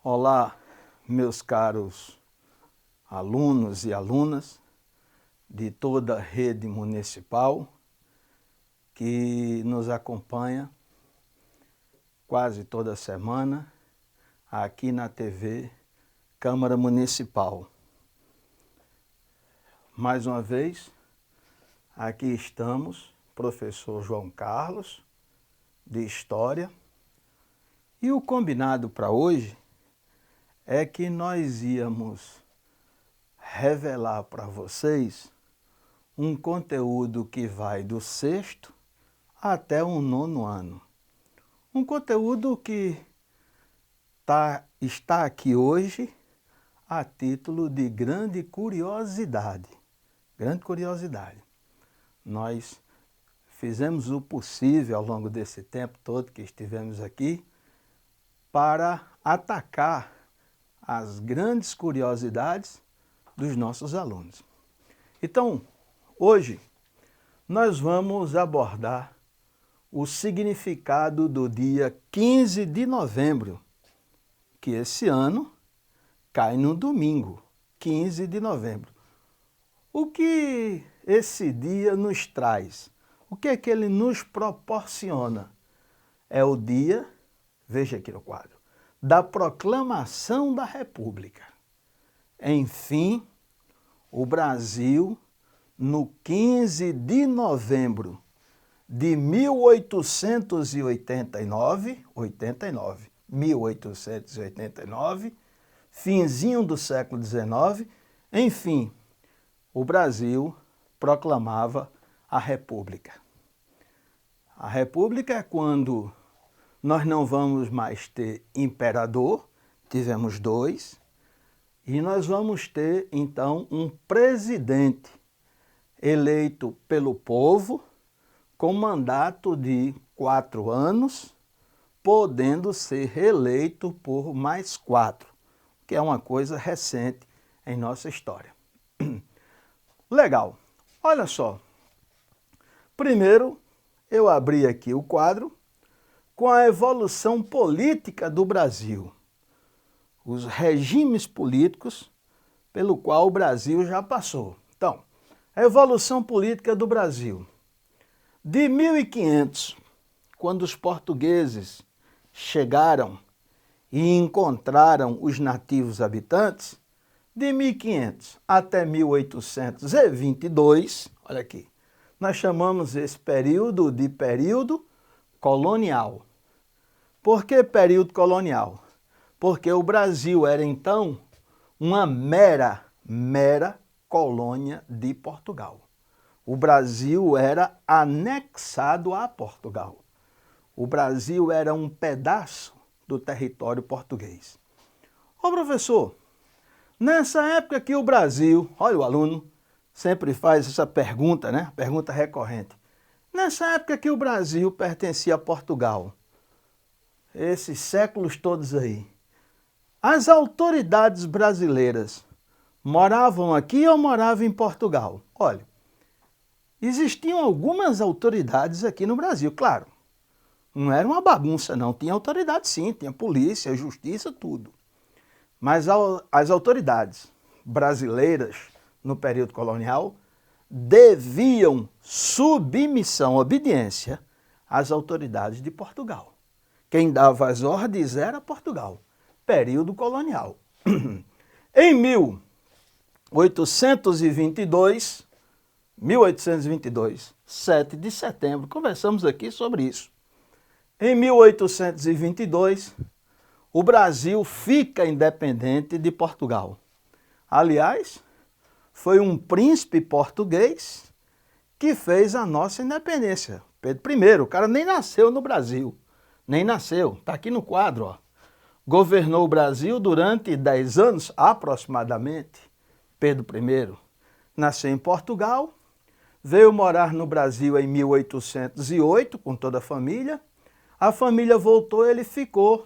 Olá, meus caros alunos e alunas de toda a rede municipal que nos acompanha quase toda semana aqui na TV Câmara Municipal. Mais uma vez, aqui estamos, professor João Carlos, de História, e o combinado para hoje é que nós íamos revelar para vocês um conteúdo que vai do 6º até o 9º ano. Um conteúdo que está aqui hoje a título de grande curiosidade. Grande curiosidade. Nós fizemos o possível ao longo desse tempo todo que estivemos aqui para atacar as grandes curiosidades dos nossos alunos. Então, hoje, nós vamos abordar o significado do dia 15 de novembro, que esse ano cai no domingo, 15 de novembro. O que esse dia nos traz? O que é que ele nos proporciona? É o dia, veja aqui no quadro, da proclamação da República. Enfim, o Brasil, no 15 de novembro de 1889, 1889, finzinho do século XIX, enfim, o Brasil proclamava a República. A República é quando nós não vamos mais ter imperador, tivemos 2, e nós vamos ter, então, um presidente eleito pelo povo, com mandato de 4 anos, podendo ser reeleito por mais 4, que é uma coisa recente em nossa história. Legal, olha só. Primeiro, eu abri aqui o quadro com a evolução política do Brasil, os regimes políticos pelo qual o Brasil já passou. Então, a evolução política do Brasil. De 1500, quando os portugueses chegaram e encontraram os nativos habitantes, de 1500 até 1822, olha aqui, nós chamamos esse período de período colonial. Por que período colonial? Porque o Brasil era então uma mera colônia de Portugal. O Brasil era anexado a Portugal. O Brasil era um pedaço do território português. Ô professor, nessa época que o Brasil, olha o aluno sempre faz essa pergunta, né? Pergunta recorrente. Nessa época que o Brasil pertencia a Portugal, esses séculos todos aí, as autoridades brasileiras moravam aqui ou moravam em Portugal? Olha, existiam algumas autoridades aqui no Brasil, claro. Não era uma bagunça não, tinha autoridade sim, tinha polícia, justiça, tudo. Mas as autoridades brasileiras no período colonial deviam submissão, obediência às autoridades de Portugal. Quem dava as ordens era Portugal, período colonial. Em 1822, 7 de setembro, conversamos aqui sobre isso. Em 1822, o Brasil fica independente de Portugal. Aliás, foi um príncipe português que fez a nossa independência. Pedro I, o cara nem nasceu no Brasil. Nem nasceu, está aqui no quadro, ó. Governou o Brasil durante 10 anos, aproximadamente. Pedro I nasceu em Portugal, veio morar no Brasil em 1808 com toda a família voltou, ele ficou,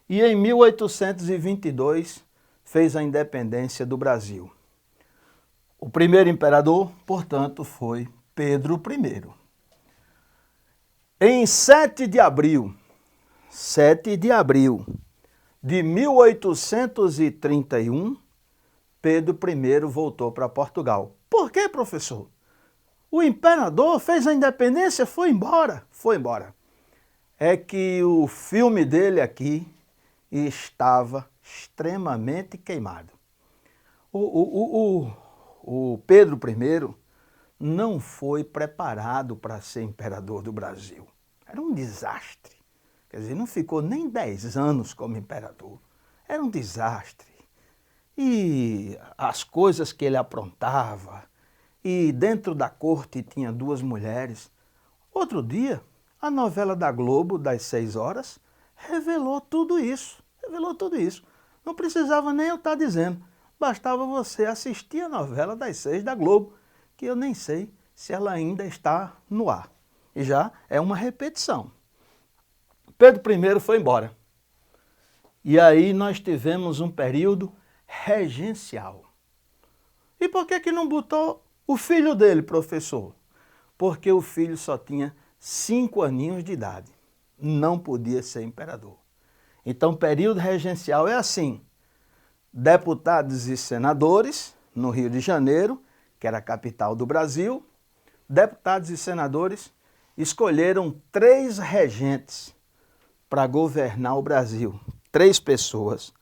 e em 1822 fez a independência do Brasil. O primeiro imperador, portanto, foi Pedro I. Em 7 de abril de 1831, Pedro I voltou para Portugal. Por quê, professor? O imperador fez a independência, foi embora. Foi embora. É que o filme dele aqui estava extremamente queimado. O Pedro I não foi preparado para ser imperador do Brasil. Era um desastre. Quer dizer, não ficou nem 10 anos como imperador. Era um desastre. E as coisas que ele aprontava, e dentro da corte tinha 2 mulheres. Outro dia, a novela da Globo, das 6 horas, revelou tudo isso. Revelou tudo isso. Não precisava nem eu estar dizendo. Bastava você assistir a novela das 6 da Globo, que eu nem sei se ela ainda está no ar. E já é uma repetição. Pedro I foi embora. E aí nós tivemos um período regencial. E por que não botou o filho dele, professor? Porque o filho só tinha 5 aninhos de idade. Não podia ser imperador. Então, período regencial é assim. Deputados e senadores, no Rio de Janeiro, que era a capital do Brasil, deputados e senadores escolheram 3 regentes para governar o Brasil. 3 pessoas.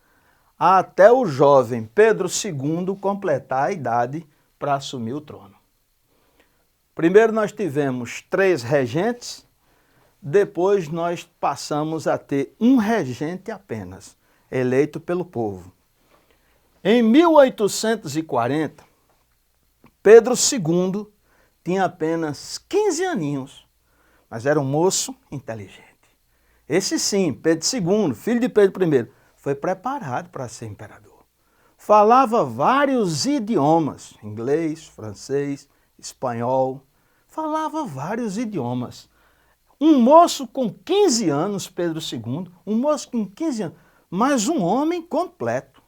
Até o jovem Pedro II completar a idade para assumir o trono. Primeiro nós tivemos 3 regentes, depois nós passamos a ter um regente apenas, eleito pelo povo. Em 1840, Pedro II tinha apenas 15 aninhos, mas era um moço inteligente. Esse sim, Pedro II, filho de Pedro I, foi preparado para ser imperador. Falava vários idiomas, inglês, francês, espanhol, falava vários idiomas. Um moço com 15 anos, Pedro II, um moço com 15 anos, mas um homem completo.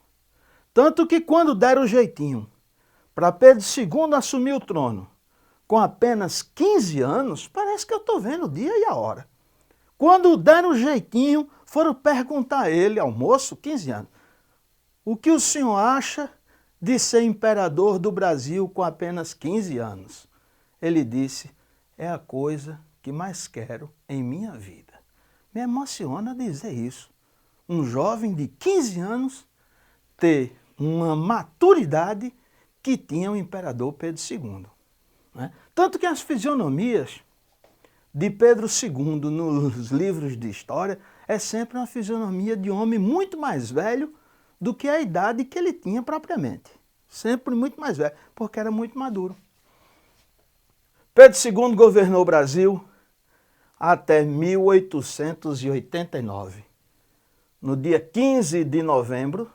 Tanto que quando deram o jeitinho para Pedro II assumir o trono, com apenas 15 anos, parece que eu estou vendo o dia e a hora. Quando deram o jeitinho, foram perguntar a ele, ao moço, 15 anos, o que o senhor acha de ser imperador do Brasil com apenas 15 anos? Ele disse, é a coisa que mais quero em minha vida. Me emociona dizer isso. Um jovem de 15 anos ter uma maturidade que tinha o imperador Pedro II. Né? Tanto que as fisionomias de Pedro II nos livros de história é sempre uma fisionomia de homem muito mais velho do que a idade que ele tinha propriamente. Sempre muito mais velho, porque era muito maduro. Pedro II governou o Brasil até 1889. No dia 15 de novembro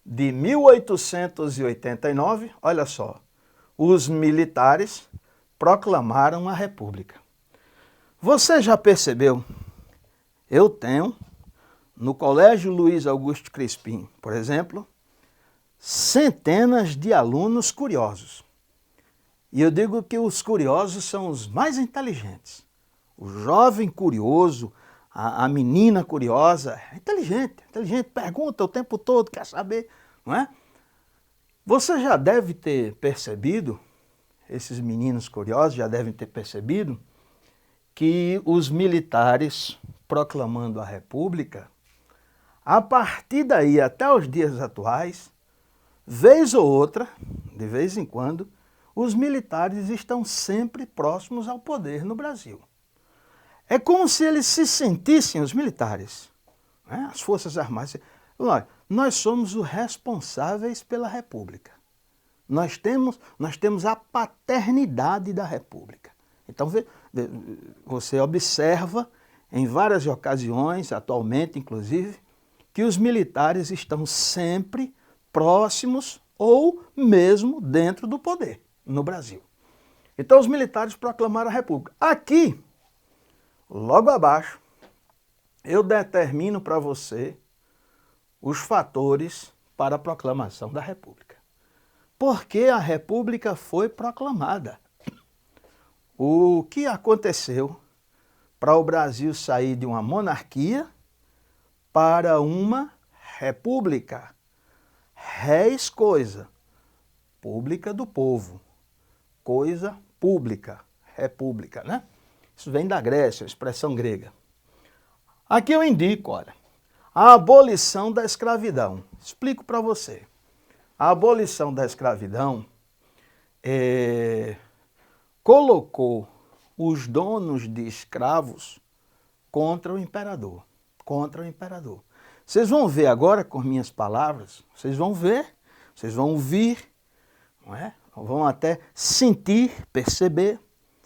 de 1889, olha só, os militares proclamaram a República. Você já percebeu? Eu tenho, no Colégio Luiz Augusto Crispim, por exemplo, centenas de alunos curiosos. E eu digo que os curiosos são os mais inteligentes. O jovem curioso, a menina curiosa, é inteligente, pergunta o tempo todo, quer saber, não é? Você já deve ter percebido, esses meninos curiosos já devem ter percebido, que os militares, proclamando a República, a partir daí até os dias atuais, vez ou outra, de vez em quando, os militares estão sempre próximos ao poder no Brasil. É como se eles se sentissem, os militares, né? As Forças Armadas. Nós somos os responsáveis pela República. Nós temos a paternidade da República. Então, você observa em várias ocasiões, atualmente inclusive, que os militares estão sempre próximos ou mesmo dentro do poder no Brasil. Então, os militares proclamaram a República. Aqui, logo abaixo, eu determino para você os fatores para a proclamação da República. Por que a República foi proclamada? O que aconteceu para o Brasil sair de uma monarquia para uma república, res coisa, pública do povo, coisa pública, república, né? Isso vem da Grécia, a expressão grega. Aqui eu indico, olha, a abolição da escravidão. Explico para você. A abolição da escravidão colocou os donos de escravos contra o imperador. Contra o imperador. Vocês vão ver agora com minhas palavras, vocês vão ver, vocês vão ouvir, não é? Vão até sentir, perceber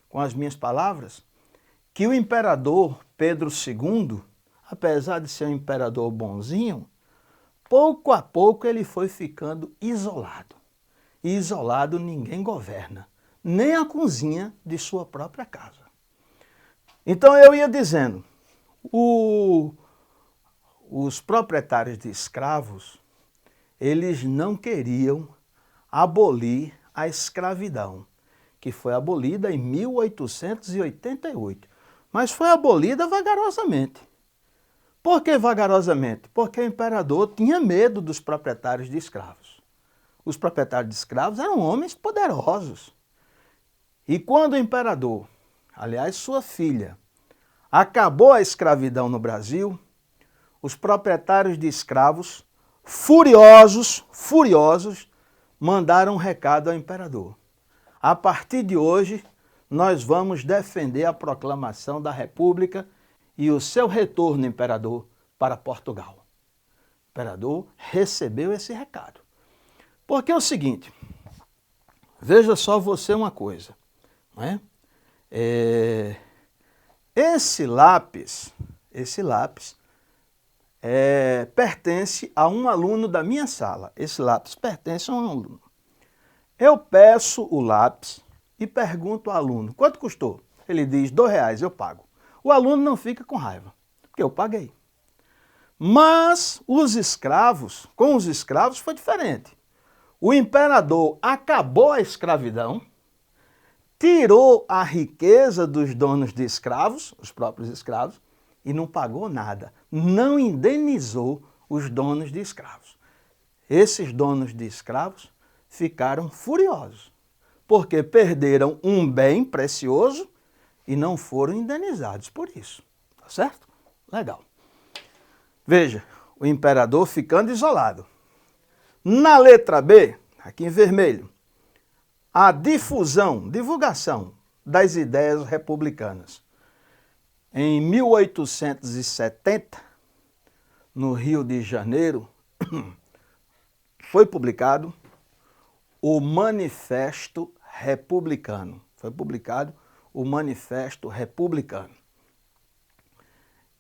com as minhas palavras que o imperador Pedro II, apesar de ser um imperador bonzinho, pouco a pouco ele foi ficando isolado. E isolado ninguém governa, nem a cozinha de sua própria casa. Então eu ia dizendo, os proprietários de escravos, eles não queriam abolir a escravidão, que foi abolida em 1888, mas foi abolida vagarosamente. Por que vagarosamente? Porque o imperador tinha medo dos proprietários de escravos. Os proprietários de escravos eram homens poderosos. E quando o imperador, aliás sua filha, acabou a escravidão no Brasil, os proprietários de escravos, furiosos, mandaram um recado ao imperador. A partir de hoje, nós vamos defender a proclamação da República e o seu retorno, imperador, para Portugal. O imperador recebeu esse recado. Porque é o seguinte, veja só você uma coisa, não é? Esse lápis pertence a um aluno da minha sala. Esse lápis pertence a um aluno. Eu peço o lápis e pergunto ao aluno, quanto custou? Ele diz, R$2, eu pago. O aluno não fica com raiva, porque eu paguei. Mas com os escravos foi diferente. O imperador acabou a escravidão, tirou a riqueza dos donos de escravos, os próprios escravos, e não pagou nada, não indenizou os donos de escravos. Esses donos de escravos ficaram furiosos, porque perderam um bem precioso e não foram indenizados por isso. Tá certo? Legal. Veja, o imperador ficando isolado. Na letra B, aqui em vermelho, a divulgação das ideias republicanas. Em 1870, no Rio de Janeiro, foi publicado o Manifesto Republicano. Foi publicado o Manifesto Republicano.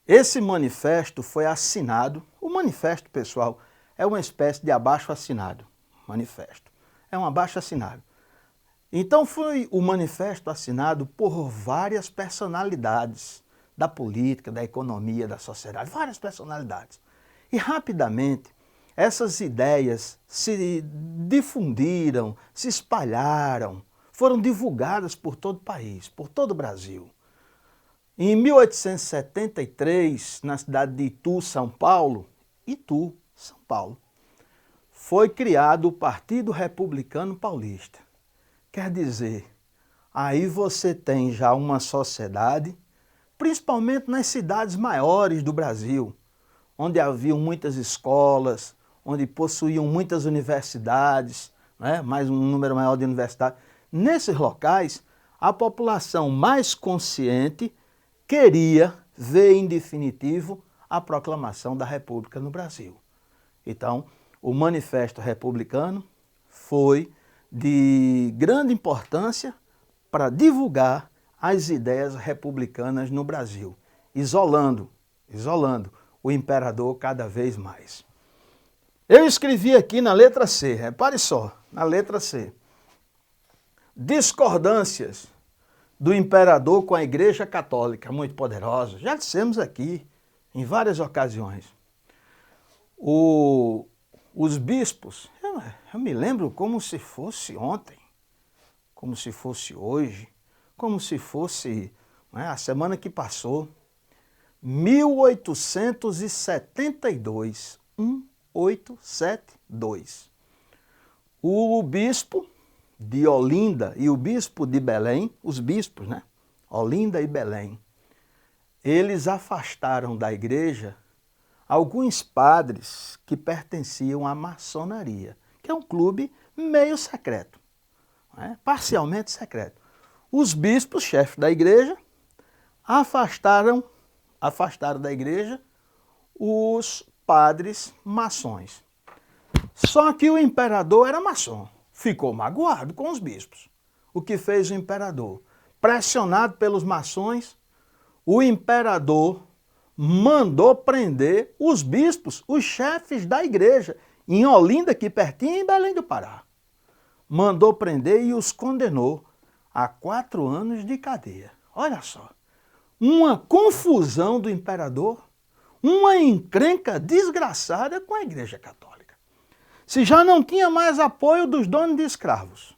Esse manifesto foi assinado, o manifesto, pessoal, é uma espécie de abaixo-assinado, manifesto. É um abaixo-assinado. Então foi o manifesto assinado por várias personalidades da política, da economia, da sociedade, várias personalidades. E rapidamente essas ideias se difundiram, se espalharam, foram divulgadas por todo o país, por todo o Brasil. Em 1873, na cidade de Itu, São Paulo, foi criado o Partido Republicano Paulista. Quer dizer, aí você tem já uma sociedade, principalmente nas cidades maiores do Brasil, onde haviam muitas escolas, onde possuíam muitas universidades, né? Mais um número maior de universidades. Nesses locais, a população mais consciente queria ver em definitivo a proclamação da República no Brasil. Então, o Manifesto Republicano foi de grande importância para divulgar as ideias republicanas no Brasil, isolando o imperador cada vez mais. Eu escrevi aqui na letra C, repare só, na letra C, discordâncias do imperador com a Igreja Católica, muito poderosa. Já dissemos aqui em várias ocasiões. Os bispos, eu me lembro como se fosse ontem, como se fosse hoje, como se fosse a semana que passou, 1872, 1872. O bispo de Olinda e o bispo de Belém, os bispos, né? Olinda e Belém, eles afastaram da igreja alguns padres que pertenciam à maçonaria, que é um clube meio secreto, né? Parcialmente secreto. Os bispos, chefes da igreja, afastaram da igreja os padres maçons. Só que o imperador era maçom, ficou magoado com os bispos. O que fez o imperador? Pressionado pelos maçons, o imperador mandou prender os bispos, os chefes da igreja, em Olinda, aqui pertinho, em Belém do Pará. Mandou prender e os condenou a 4 anos de cadeia. Olha só, uma confusão do imperador, uma encrenca desgraçada com a Igreja Católica. Se já não tinha mais apoio dos donos de escravos,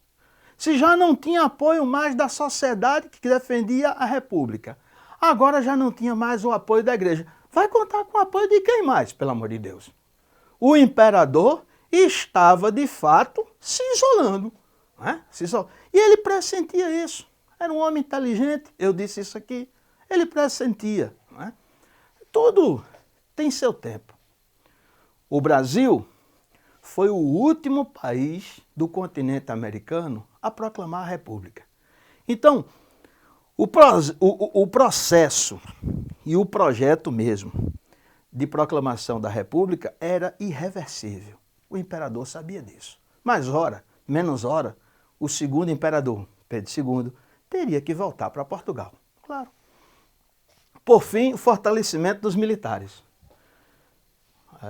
se já não tinha apoio mais da sociedade que defendia a República, agora já não tinha mais o apoio da igreja. Vai contar com o apoio de quem mais, pelo amor de Deus? O imperador estava, de fato, se isolando. Né? E ele pressentia isso. Era um homem inteligente, eu disse isso aqui. Ele pressentia. Né? Tudo tem seu tempo. O Brasil foi o último país do continente americano a proclamar a República. Então, o processo e o projeto mesmo de proclamação da República era irreversível. O imperador sabia disso. Mas, ora, menos ora, o segundo imperador, Pedro II, teria que voltar para Portugal. Claro. Por fim, o fortalecimento dos militares.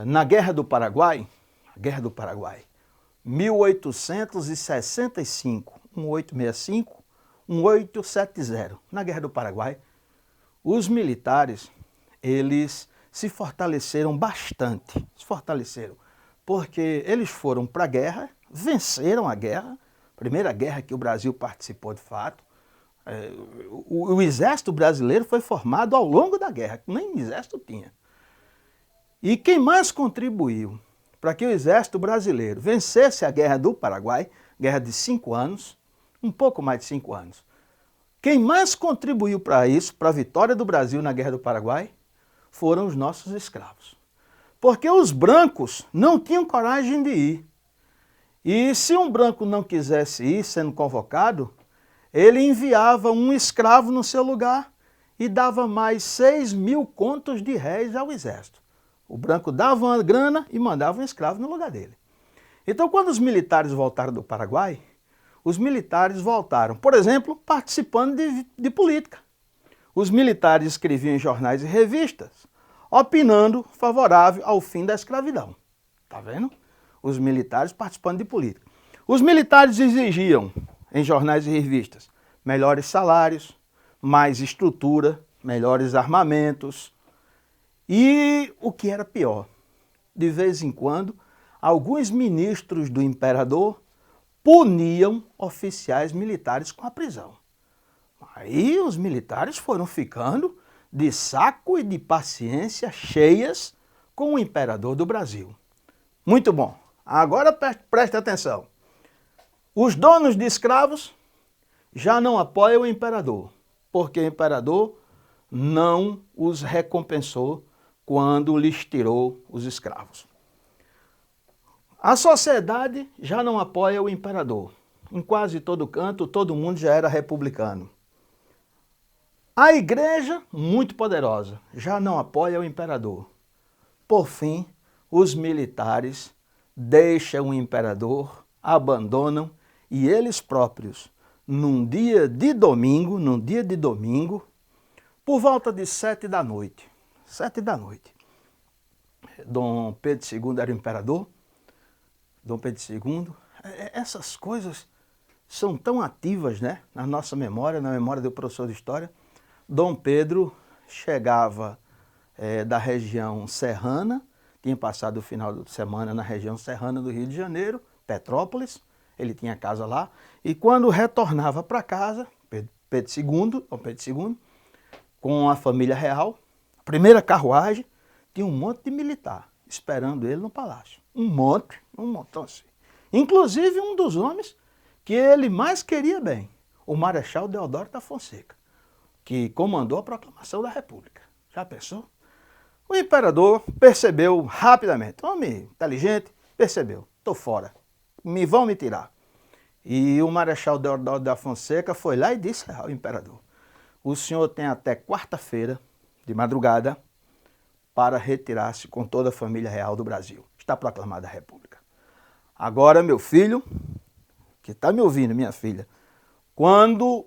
Na Guerra do Paraguai, 1865, 1865, 1870, na Guerra do Paraguai, os militares, eles se fortaleceram bastante, porque eles foram para a guerra, venceram a guerra, primeira guerra que o Brasil participou de fato. O exército brasileiro foi formado ao longo da guerra, nem exército tinha. E quem mais contribuiu para que o exército brasileiro vencesse a Guerra do Paraguai, guerra de 5 anos, um pouco mais de 5 anos, quem mais contribuiu para isso, para a vitória do Brasil na Guerra do Paraguai, foram os nossos escravos. Porque os brancos não tinham coragem de ir. E se um branco não quisesse ir, sendo convocado, ele enviava um escravo no seu lugar e dava mais 6.000 contos de réis ao exército. O branco dava uma grana e mandava um escravo no lugar dele. Então, quando os militares voltaram do Paraguai, os militares voltaram, por exemplo, participando de política. Os militares escreviam em jornais e revistas, opinando favorável ao fim da escravidão. Tá vendo? Os militares participando de política. Os militares exigiam, em jornais e revistas, melhores salários, mais estrutura, melhores armamentos. E o que era pior, de vez em quando, alguns ministros do imperador puniam oficiais militares com a prisão. Aí os militares foram ficando de saco e de paciência cheias com o imperador do Brasil. Muito bom. Agora preste atenção. Os donos de escravos já não apoiam o imperador, porque o imperador não os recompensou quando lhes tirou os escravos. A sociedade já não apoia o imperador. Em quase todo canto, todo mundo já era republicano. A igreja, muito poderosa, já não apoia o imperador. Por fim, os militares deixam o imperador, abandonam e eles próprios, num dia de domingo, por volta de 7 da noite, Dom Pedro II era o imperador, Dom Pedro II, essas coisas são tão ativas, né, na nossa memória, na memória do professor de História. Dom Pedro chegava da região serrana, tinha passado o final de semana na região serrana do Rio de Janeiro, Petrópolis, ele tinha casa lá, e quando retornava para casa, Dom Pedro II, com a família real, a primeira carruagem, tinha um monte de militar. esperando ele no palácio. Um montão assim. Inclusive um dos homens que ele mais queria bem, o Marechal Deodoro da Fonseca, que comandou a proclamação da República. Já pensou? O imperador percebeu rapidamente, homem inteligente, percebeu, estou fora, vão me tirar. E o Marechal Deodoro da Fonseca foi lá e disse ao imperador, o senhor tem até quarta-feira, de madrugada, para retirar-se com toda a família real do Brasil. Está proclamada a República. Agora, meu filho, que está me ouvindo, minha filha, quando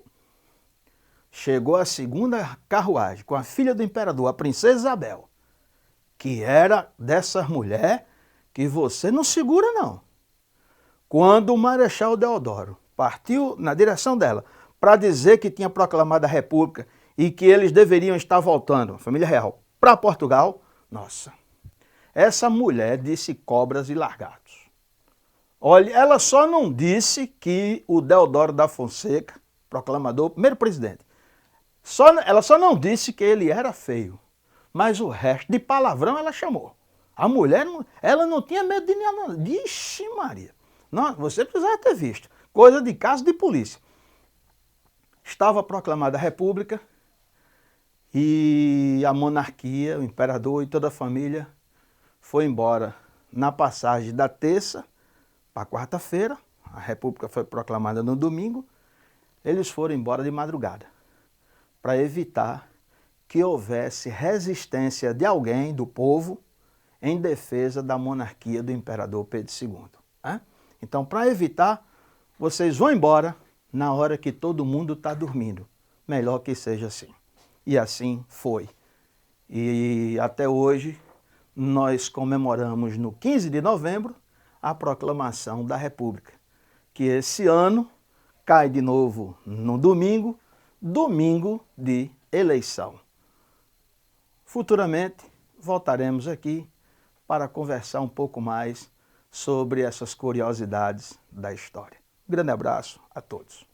chegou a segunda carruagem com a filha do imperador, a princesa Isabel, que era dessa mulher que você não segura não. Quando o Marechal Deodoro partiu na direção dela para dizer que tinha proclamado a República e que eles deveriam estar voltando, a família real, para Portugal, nossa, essa mulher disse cobras e lagartos. Olha, ela só não disse que o Deodoro da Fonseca, proclamador, primeiro presidente, ela só não disse que ele era feio, mas o resto de palavrão ela chamou. A mulher, ela não tinha medo de nada. Vixe Maria, não, você precisava ter visto, coisa de caso de polícia. Estava proclamada a República e a monarquia, o imperador e toda a família foi embora na passagem da terça para quarta-feira. A República foi proclamada no domingo. Eles foram embora de madrugada para evitar que houvesse resistência de alguém, do povo, em defesa da monarquia do imperador Pedro II. Então, para evitar, vocês vão embora na hora que todo mundo está dormindo. Melhor que seja assim. E assim foi. E até hoje, nós comemoramos no 15 de novembro a proclamação da República, que esse ano cai de novo no domingo, domingo de eleição. Futuramente voltaremos aqui para conversar um pouco mais sobre essas curiosidades da história. Um grande abraço a todos.